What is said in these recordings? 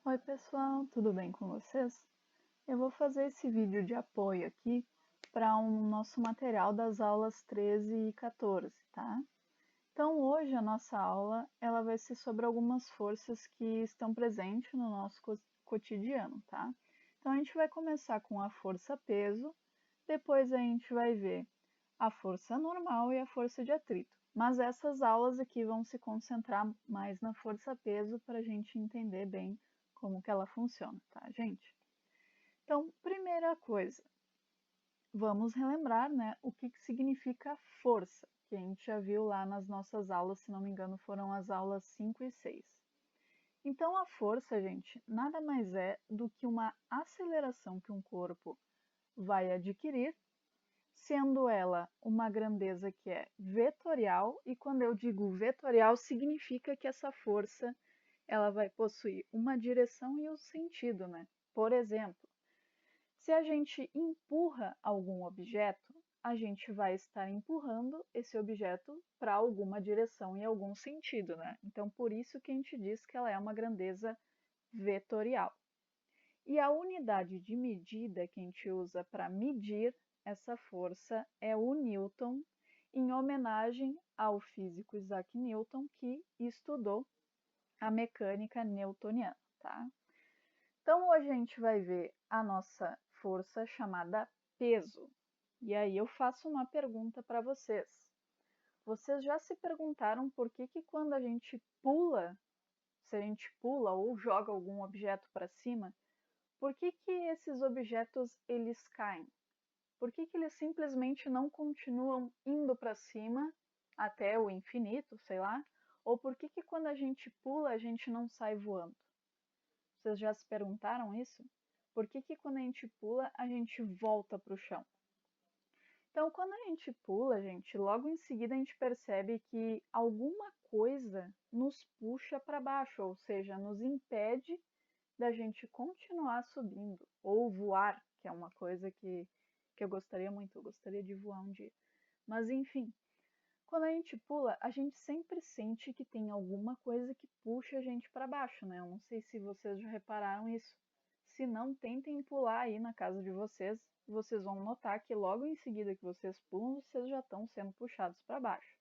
Oi pessoal, tudo bem com vocês? Eu vou fazer esse vídeo de apoio aqui para nosso material das aulas 13 e 14, tá? Então hoje a nossa aula ela vai ser sobre algumas forças que estão presentes no nosso cotidiano, tá? Então a gente vai começar com a força peso, depois a gente vai ver a força normal e a força de atrito. Mas essas aulas aqui vão se concentrar mais na força peso para a gente entender bem como que ela funciona, tá, gente? Então, primeira coisa, vamos relembrar, né, o que significa força, que a gente já viu lá nas nossas aulas, se não me engano, foram as aulas 5 e 6. Então, a força, gente, nada mais é do que uma aceleração que um corpo vai adquirir, sendo ela uma grandeza que é vetorial, e quando eu digo vetorial, significa que essa força ela vai possuir uma direção e um sentido, né? Por exemplo, se a gente empurra algum objeto, a gente vai estar empurrando esse objeto para alguma direção e algum sentido, né? Então, por isso que a gente diz que ela é uma grandeza vetorial. E a unidade de medida que a gente usa para medir essa força é o Newton, em homenagem ao físico Isaac Newton, que estudou a mecânica newtoniana, tá? Então, hoje a gente vai ver a nossa força chamada peso. E aí eu faço uma pergunta para vocês. Vocês já se perguntaram por que quando a gente pula, se a gente pula ou joga algum objeto para cima, por que esses objetos eles caem? Por que eles simplesmente não continuam indo para cima até o infinito, sei lá? Ou por que quando a gente pula a gente não sai voando? Vocês já se perguntaram isso? Por que quando a gente pula, a gente volta para o chão? Então, quando a gente pula, gente, logo em seguida a gente percebe que alguma coisa nos puxa para baixo, ou seja, nos impede da gente continuar subindo, ou voar, que é uma coisa que eu gostaria muito, eu gostaria de voar um dia. Mas enfim, quando a gente pula, a gente sempre sente que tem alguma coisa que puxa a gente para baixo, né? Eu não sei se vocês já repararam isso. Se não, tentem pular aí na casa de vocês, vocês vão notar que logo em seguida que vocês pulam, vocês já estão sendo puxados para baixo.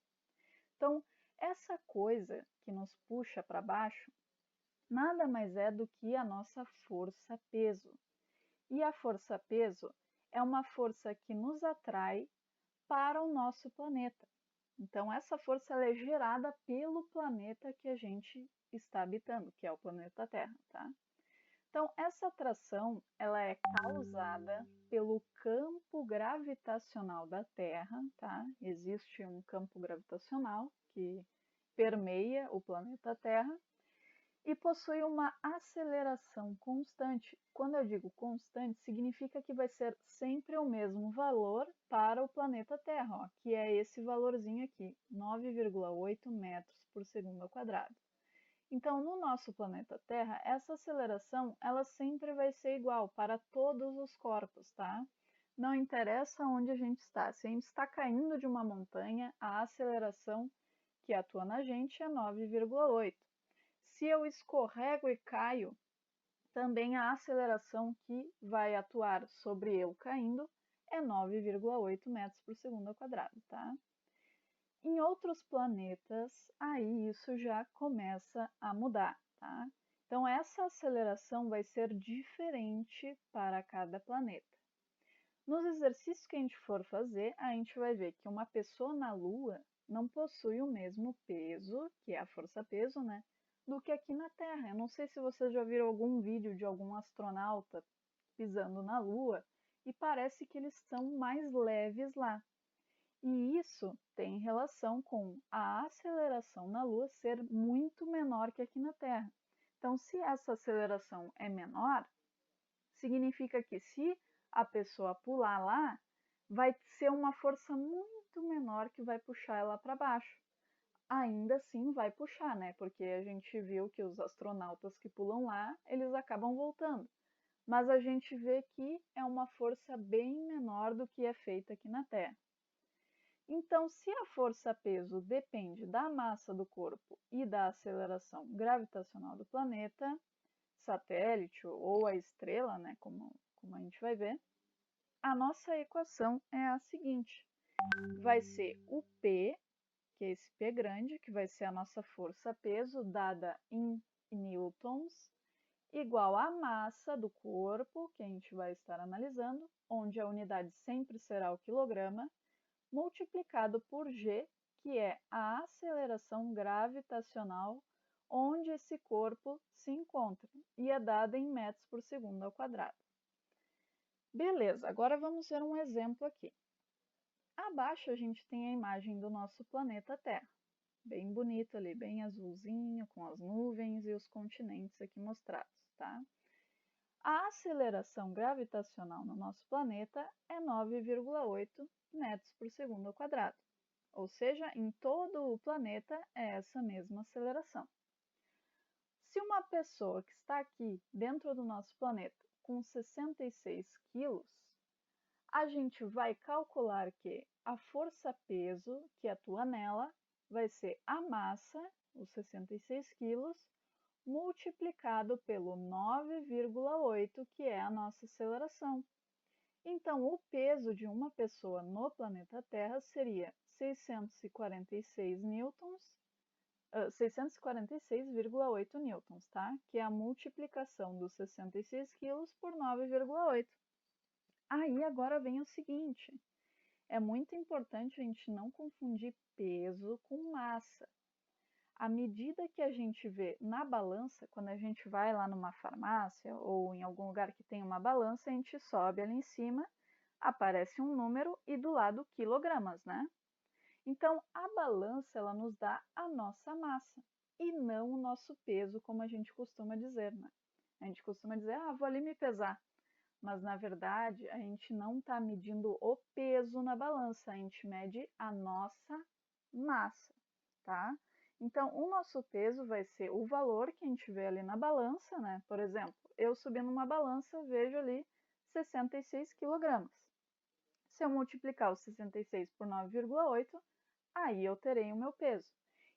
Então, essa coisa que nos puxa para baixo nada mais é do que a nossa força-peso. E a força-peso é uma força que nos atrai para o nosso planeta. Então, essa força ela é gerada pelo planeta que a gente está habitando, que é o planeta Terra, tá? Então, essa atração ela é causada pelo campo gravitacional da Terra, tá? Existe um campo gravitacional que permeia o planeta Terra e possui uma aceleração constante. Quando eu digo constante, significa que vai ser sempre o mesmo valor para o planeta Terra, ó, que é esse valorzinho aqui, 9,8 metros por segundo ao quadrado. Então, no nosso planeta Terra, essa aceleração ela sempre vai ser igual para todos os corpos, tá? Não interessa onde a gente está. Se a gente está caindo de uma montanha, a aceleração que atua na gente é 9,8. Se eu escorrego e caio, também a aceleração que vai atuar sobre eu caindo é 9,8 metros por segundo ao quadrado, tá? Em outros planetas, aí isso já começa a mudar, tá? Então, essa aceleração vai ser diferente para cada planeta. Nos exercícios que a gente for fazer, a gente vai ver que uma pessoa na Lua não possui o mesmo peso, que é a força-peso, né? Do que aqui na Terra. Eu não sei se vocês já viram algum vídeo de algum astronauta pisando na Lua e parece que eles são mais leves lá. E isso tem relação com a aceleração na Lua ser muito menor que aqui na Terra. Então, se essa aceleração é menor, significa que se a pessoa pular lá, vai ser uma força muito menor que vai puxar ela para baixo. Ainda assim vai puxar, né? Porque a gente viu que os astronautas que pulam lá, eles acabam voltando. Mas a gente vê que é uma força bem menor do que é feita aqui na Terra. Então, se a força-peso depende da massa do corpo e da aceleração gravitacional do planeta, satélite ou a estrela, né, como a gente vai ver, a nossa equação é a seguinte. Vai ser o P, que é esse P grande, que vai ser a nossa força-peso dada em newtons, igual à massa do corpo, que a gente vai estar analisando, onde a unidade sempre será o quilograma, multiplicado por g, que é a aceleração gravitacional onde esse corpo se encontra, e é dada em metros por segundo ao quadrado. Beleza, agora vamos ver um exemplo aqui. Abaixo a gente tem a imagem do nosso planeta Terra, bem bonito ali, bem azulzinho, com as nuvens e os continentes aqui mostrados, tá? A aceleração gravitacional no nosso planeta é 9,8 metros por segundo ao quadrado, ou seja, em todo o planeta é essa mesma aceleração. Se uma pessoa que está aqui dentro do nosso planeta com 66 quilos, a gente vai calcular que a força-peso que atua nela vai ser a massa, os 66 quilos, multiplicado pelo 9,8, que é a nossa aceleração. Então, o peso de uma pessoa no planeta Terra seria 646 newtons, 646,8 newtons, tá? Que é a multiplicação dos 66 quilos por 9,8. Aí agora vem o seguinte, é muito importante a gente não confundir peso com massa. À medida que a gente vê na balança, quando a gente vai lá numa farmácia ou em algum lugar que tem uma balança, a gente sobe ali em cima, aparece um número e do lado quilogramas, né? Então, a balança ela nos dá a nossa massa e não o nosso peso, como a gente costuma dizer, né? A gente costuma dizer, vou ali me pesar. Mas, na verdade, a gente não está medindo o peso na balança, a gente mede a nossa massa, tá? Então, o nosso peso vai ser o valor que a gente vê ali na balança, né? Por exemplo, eu subindo numa balança, vejo ali 66 quilogramas. Se eu multiplicar os 66 por 9,8, aí eu terei o meu peso.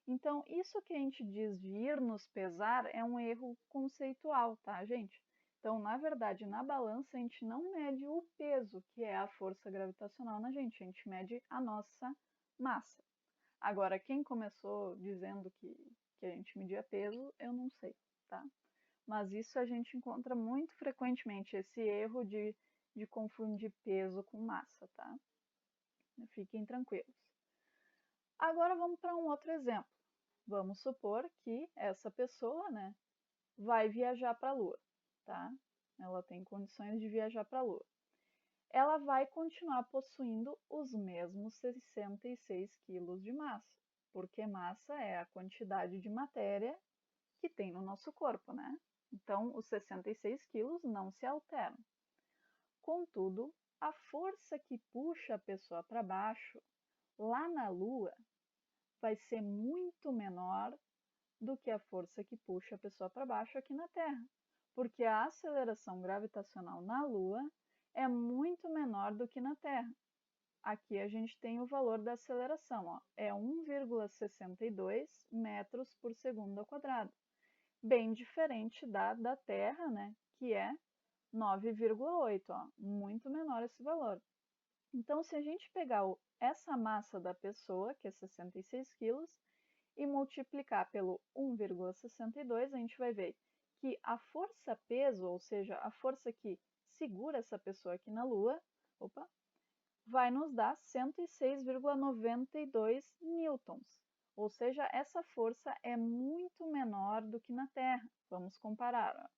Então, isso que a gente diz de ir nos pesar é um erro conceitual, tá, gente? Então, na verdade, na balança a gente não mede o peso, que é a força gravitacional na gente, a gente mede a nossa massa. Agora, quem começou dizendo que a gente media peso, eu não sei, tá? Mas isso a gente encontra muito frequentemente, esse erro de confundir peso com massa, tá? Fiquem tranquilos. Agora vamos para um outro exemplo. Vamos supor que essa pessoa, né, vai viajar para a Lua, tá? Ela tem condições de viajar para a Lua. Ela vai continuar possuindo os mesmos 66 quilos de massa, porque massa é a quantidade de matéria que tem no nosso corpo, né? Então, os 66 quilos não se alteram. Contudo, a força que puxa a pessoa para baixo, lá na Lua, vai ser muito menor do que a força que puxa a pessoa para baixo aqui na Terra, porque a aceleração gravitacional na Lua é muito menor do que na Terra. Aqui a gente tem o valor da aceleração, ó, é 1,62 metros por segundo ao quadrado, bem diferente da Terra, né, que é 9,8, muito menor esse valor. Então, se a gente pegar essa massa da pessoa, que é 66 quilos, e multiplicar pelo 1,62, a gente vai ver que a força-peso, ou seja, a força que segura essa pessoa aqui na Lua, vai nos dar 106,92 newtons. Ou seja, essa força é muito menor do que na Terra. Vamos comparar.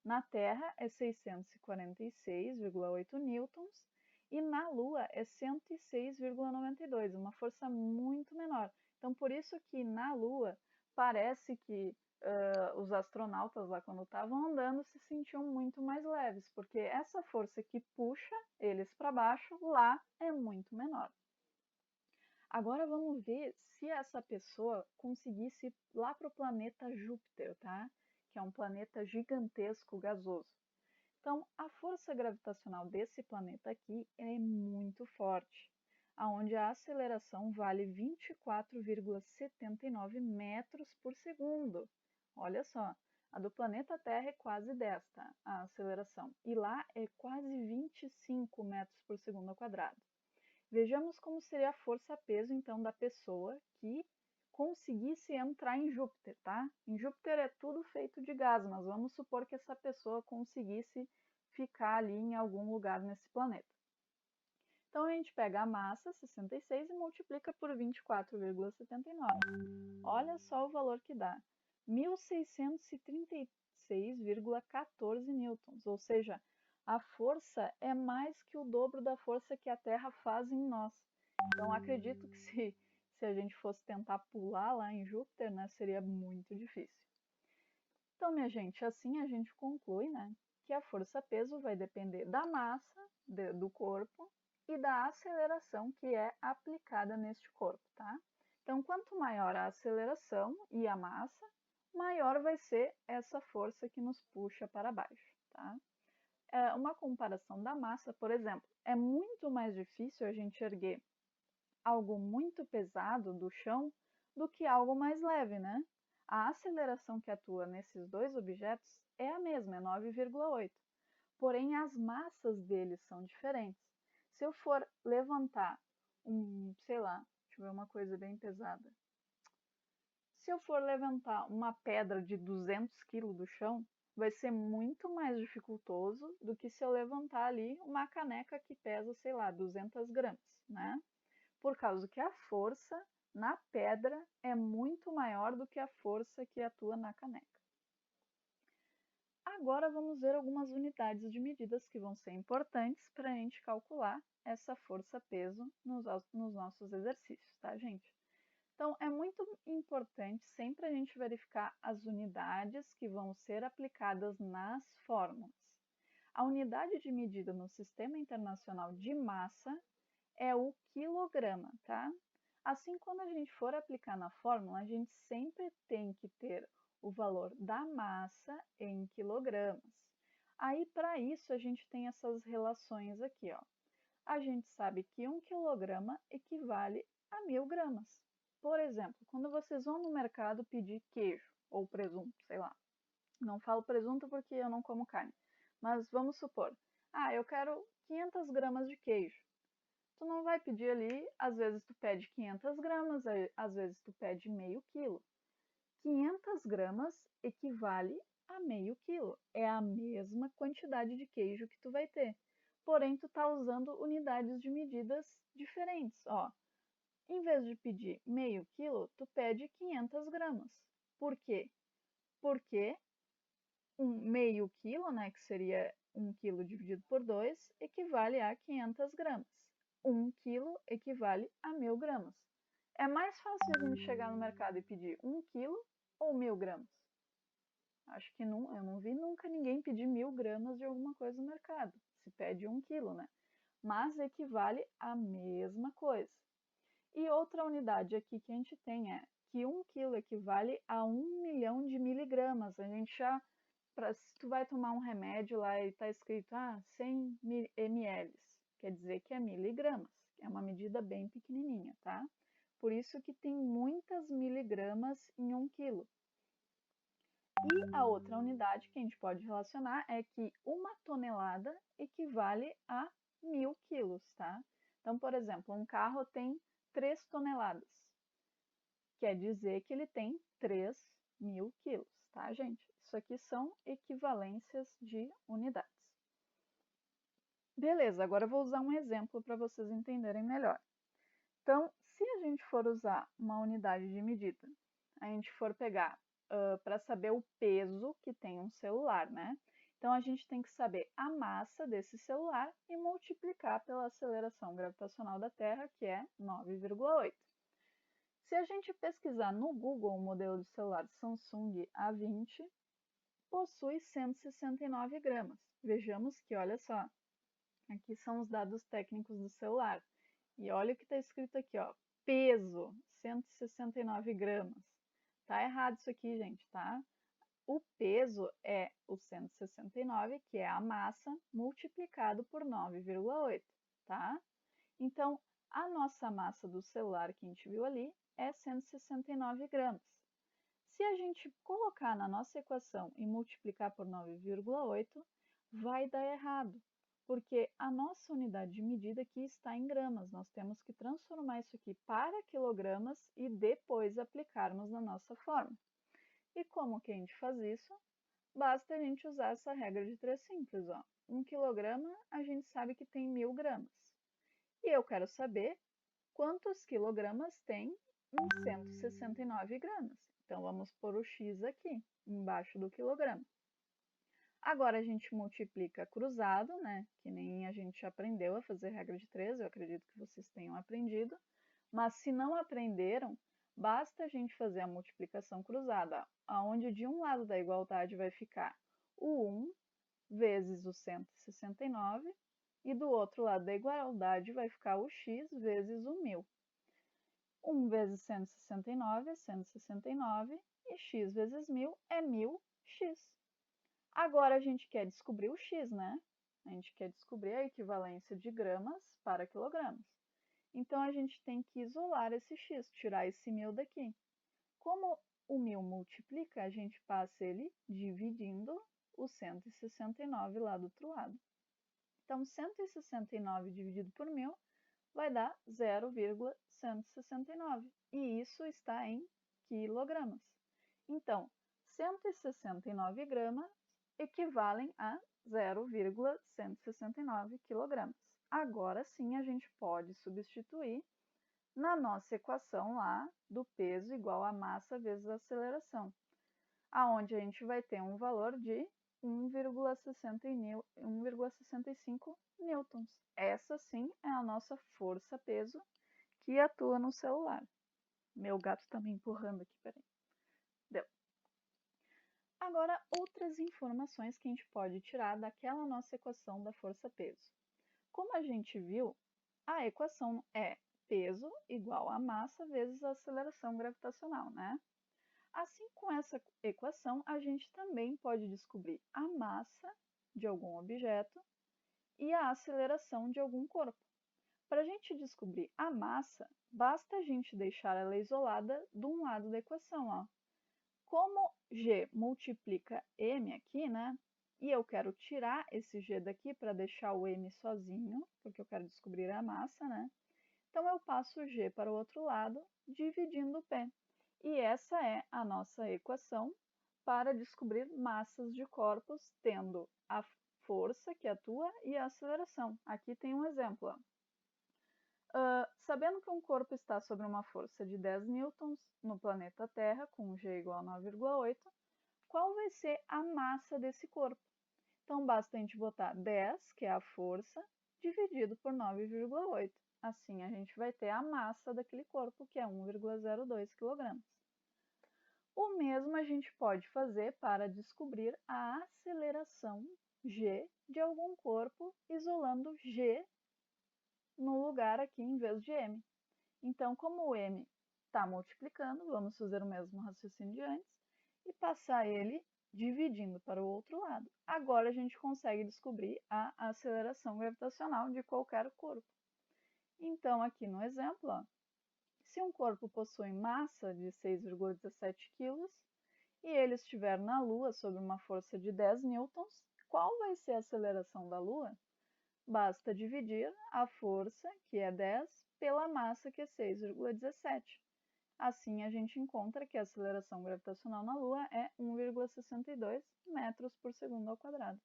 Na Terra é 646,8 newtons e na Lua é 106,92, uma força muito menor. Então, por isso que na Lua parece que os astronautas lá, quando estavam andando, se sentiam muito mais leves, porque essa força que puxa eles para baixo lá é muito menor. Agora vamos ver se essa pessoa conseguisse ir lá para o planeta Júpiter, tá? Que é um planeta gigantesco gasoso. Então, a força gravitacional desse planeta aqui é muito forte, onde a aceleração vale 24,79 metros por segundo. Olha só, A do planeta Terra é quase 10, tá? A aceleração. E lá é quase 25 metros por segundo ao quadrado. Vejamos como seria a força-peso, então, da pessoa que conseguisse entrar em Júpiter, tá? Em Júpiter é tudo feito de gás, mas vamos supor que essa pessoa conseguisse ficar ali em algum lugar nesse planeta. Então, a gente pega a massa, 66, e multiplica por 24,79. Olha só o valor que dá. 1.636,14 newtons, ou seja, a força é mais que o dobro da força que a Terra faz em nós. Então, acredito que se a gente fosse tentar pular lá em Júpiter, né, seria muito difícil. Então, minha gente, assim a gente conclui, né, que a força-peso vai depender da massa do corpo e da aceleração que é aplicada neste corpo, tá? Então, quanto maior a aceleração e a massa, maior vai ser essa força que nos puxa para baixo, tá? Uma comparação da massa, por exemplo, é muito mais difícil a gente erguer algo muito pesado do chão do que algo mais leve, né? A aceleração que atua nesses dois objetos é a mesma, é 9,8. Porém, as massas deles são diferentes. Se eu for levantar sei lá, deixa eu ver uma coisa bem pesada. Se eu for levantar uma pedra de 200 kg do chão, vai ser muito mais dificultoso do que se eu levantar ali uma caneca que pesa, sei lá, 200 gramas, né? Por causa que a força na pedra é muito maior do que a força que atua na caneca. Agora vamos ver algumas unidades de medidas que vão ser importantes para a gente calcular essa força-peso nos nossos exercícios, tá, gente? Então, é muito importante sempre a gente verificar as unidades que vão ser aplicadas nas fórmulas. A unidade de medida no Sistema Internacional de Massa é o quilograma, tá? Assim, quando a gente for aplicar na fórmula, a gente sempre tem que ter o valor da massa em quilogramas. Aí, para isso, a gente tem essas relações aqui, ó. A gente sabe que 1 quilograma equivale a 1.000 gramas. Por exemplo, quando vocês vão no mercado pedir queijo ou presunto, sei lá. Não falo presunto porque eu não como carne, mas vamos supor, eu quero 500 gramas de queijo. Tu não vai pedir ali, às vezes tu pede 500 gramas, às vezes tu pede meio quilo. 500 gramas equivale a meio quilo. É a mesma quantidade de queijo que tu vai ter. Porém, tu tá usando unidades de medidas diferentes. Ó, em vez de pedir meio quilo, tu pede 500 gramas. Por quê? Porque meio quilo, né, que seria 1 quilo dividido por 2, equivale a 500 gramas. 1 quilo equivale a 1.000 gramas. É mais fácil a gente chegar no mercado e pedir 1 quilo ou 1.000 gramas? Acho que não, eu não vi nunca ninguém pedir 1.000 gramas de alguma coisa no mercado. Se pede 1 quilo, né? Mas equivale à mesma coisa. E outra unidade aqui que a gente tem é que 1 quilo equivale a 1 milhão de miligramas. A gente já, se tu vai tomar um remédio lá e está escrito 100 ml, quer dizer que é miligramas, que é uma medida bem pequenininha, tá? Por isso que tem muitas miligramas em 1 quilo. E a outra unidade que a gente pode relacionar é que 1 tonelada equivale a 1.000 quilos, tá? Então, por exemplo, um carro tem 3 toneladas. Quer dizer que ele tem 3.000 quilos, tá, gente? Isso aqui são equivalências de unidades. Beleza, agora eu vou usar um exemplo para vocês entenderem melhor. Então, se a gente for usar uma unidade de medida, a gente for pegar para saber o peso que tem um celular, né? Então, a gente tem que saber a massa desse celular e multiplicar pela aceleração gravitacional da Terra, que é 9,8. Se a gente pesquisar no Google o modelo de celular Samsung A20, possui 169 gramas. Vejamos que, olha só, aqui são os dados técnicos do celular. E olha o que está escrito aqui, ó, peso, 169 gramas. Tá errado isso aqui, gente, tá? O peso é o 169, que é a massa, multiplicado por 9,8, tá? Então, a nossa massa do celular que a gente viu ali é 169 gramas. Se a gente colocar na nossa equação e multiplicar por 9,8, vai dar errado, porque a nossa unidade de medida aqui está em gramas. Nós temos que transformar isso aqui para quilogramas e depois aplicarmos na nossa forma. E como que a gente faz isso? Basta a gente usar essa regra de 3 simples. 1 quilograma a gente sabe que tem 1000 gramas. E eu quero saber quantos quilogramas tem em 169 gramas. Então, vamos pôr o x aqui, embaixo do quilograma. Agora, a gente multiplica cruzado, né? Que nem a gente aprendeu a fazer regra de 3, eu acredito que vocês tenham aprendido. Mas se não aprenderam, basta a gente fazer a multiplicação cruzada, onde de um lado da igualdade vai ficar o 1 vezes o 169, e do outro lado da igualdade vai ficar o x vezes o 1000. 1 vezes 169 é 169 e x vezes 1000 é 1000x. Agora a gente quer descobrir o x, né? A gente quer descobrir a equivalência de gramas para quilogramas. Então a gente tem que isolar esse x, tirar esse 1000 daqui. Como o 1000 multiplica, a gente passa ele dividindo o 169 lá do outro lado. Então 169 dividido por 1000 vai dar 0,169, e isso está em quilogramas. Então, 169 gramas equivalem a 0,169 quilogramas. Agora sim a gente pode substituir na nossa equação lá do peso igual a massa vezes a aceleração, aonde a gente vai ter um valor de 1,65 newtons. Essa sim é a nossa força-peso que atua no celular. Meu gato está me empurrando aqui, peraí. Deu. Agora, outras informações que a gente pode tirar daquela nossa equação da força-peso. Como a gente viu, a equação é peso igual a massa vezes a aceleração gravitacional, né? Assim, com essa equação, a gente também pode descobrir a massa de algum objeto e a aceleração de algum corpo. Para a gente descobrir a massa, basta a gente deixar ela isolada de um lado da equação. Ó. Como G multiplica M aqui, né? E eu quero tirar esse G daqui para deixar o M sozinho, porque eu quero descobrir a massa, né? Então, eu passo o G para o outro lado, dividindo o P. E essa é a nossa equação para descobrir massas de corpos, tendo a força que atua e a aceleração. Aqui tem um exemplo. Sabendo que um corpo está sob uma força de 10 newtons no planeta Terra, com G igual a 9,8, qual vai ser a massa desse corpo? Então, basta a gente botar 10, que é a força, dividido por 9,8. Assim, a gente vai ter a massa daquele corpo, que é 1,02 kg. O mesmo a gente pode fazer para descobrir a aceleração g de algum corpo, isolando g no lugar aqui em vez de m. Então, como o m está multiplicando, vamos fazer o mesmo raciocínio de antes e passar ele dividindo para o outro lado. Agora a gente consegue descobrir a aceleração gravitacional de qualquer corpo. Então, aqui no exemplo, ó, se um corpo possui massa de 6,17 kg e ele estiver na Lua sob uma força de 10 newtons, qual vai ser a aceleração da Lua? Basta dividir a força, que é 10, pela massa, que é 6,17. Assim, a gente encontra que a aceleração gravitacional na Lua é 1,62 metros por segundo ao quadrado.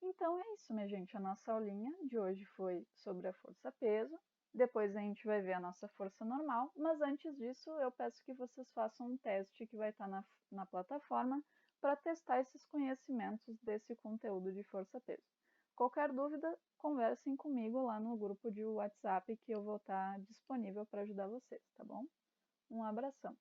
Então é isso, minha gente. A nossa aulinha de hoje foi sobre a força-peso. Depois a gente vai ver a nossa força normal, mas antes disso eu peço que vocês façam um teste que vai estar na plataforma para testar esses conhecimentos desse conteúdo de força-peso. Qualquer dúvida, conversem comigo lá no grupo de WhatsApp que eu vou estar disponível para ajudar vocês, tá bom? Um abração!